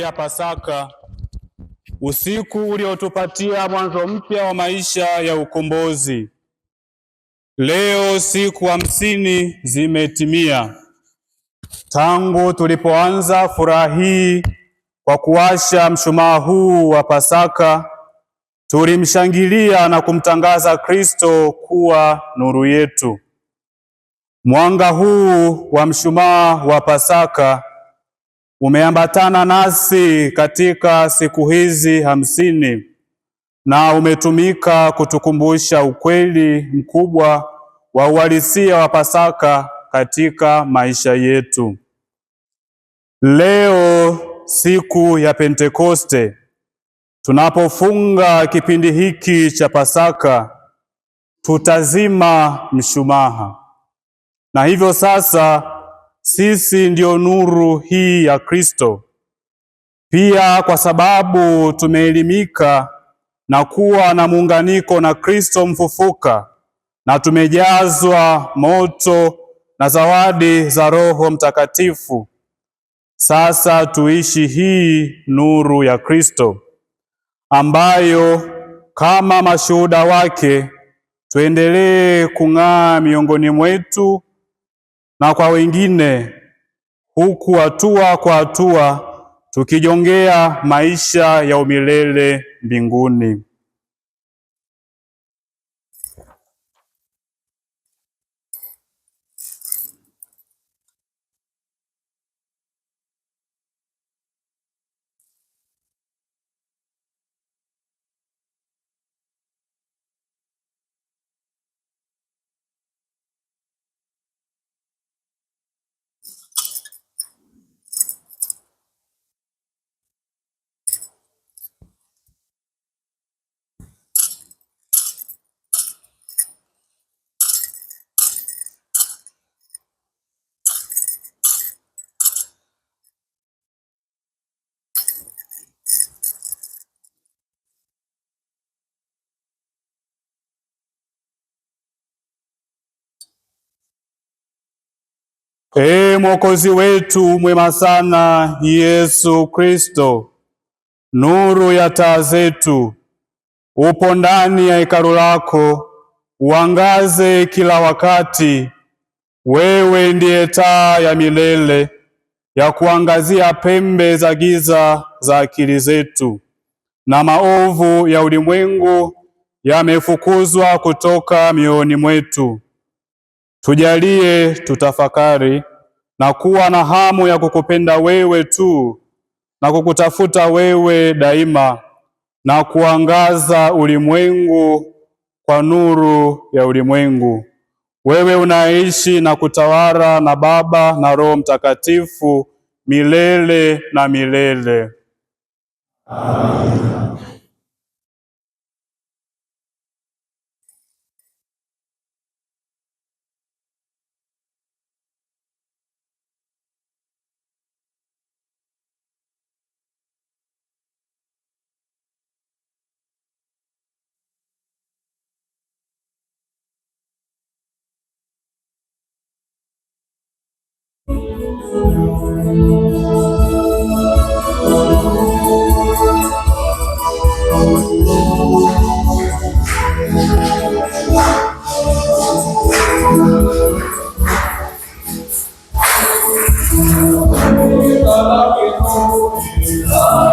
ya Pasaka, usiku uliotupatia mwanzo mpya wa maisha ya ukombozi. Leo siku 50 zimetimia tangu tulipoanza furaha hii kwa kuwasha mshumaa huu wa Pasaka. Tulimshangilia na kumtangaza Kristo kuwa nuru yetu. Mwanga huu wa mshumaa wa Pasaka umeambatana nasi katika siku hizi 50 na umetumika kutukumbusha ukweli mkubwa wa uhalisia wa Pasaka katika maisha yetu. Leo siku ya Pentekoste, tunapofunga kipindi hiki cha Pasaka, tutazima mshumaa. Na hivyo sasa sisi ndio nuru hii ya Kristo. Pia kwa sababu tumeelimika na kuwa na muunganiko na Kristo mfufuka na tumejazwa moto na zawadi za Roho Mtakatifu, sasa tuishi hii nuru ya Kristo, ambayo kama mashuhuda wake tuendelee kung'aa miongoni mwetu na kwa wengine, huku hatua kwa hatua tukijongea maisha ya umilele mbinguni. Ee Mwokozi wetu mwema sana Yesu Kristo, nuru ya taa zetu, upo ndani ya hekalu lako, uangaze kila wakati. Wewe ndiye taa ya milele ya kuangazia pembe za giza za akili zetu, na maovu ya ulimwengu yamefukuzwa kutoka mioyoni mwetu. Tujalie tutafakari na kuwa na hamu ya kukupenda wewe tu na kukutafuta wewe daima, na kuangaza ulimwengu kwa nuru ya ulimwengu. Wewe unaishi na kutawala na Baba na Roho Mtakatifu milele na milele. Amen. Love you.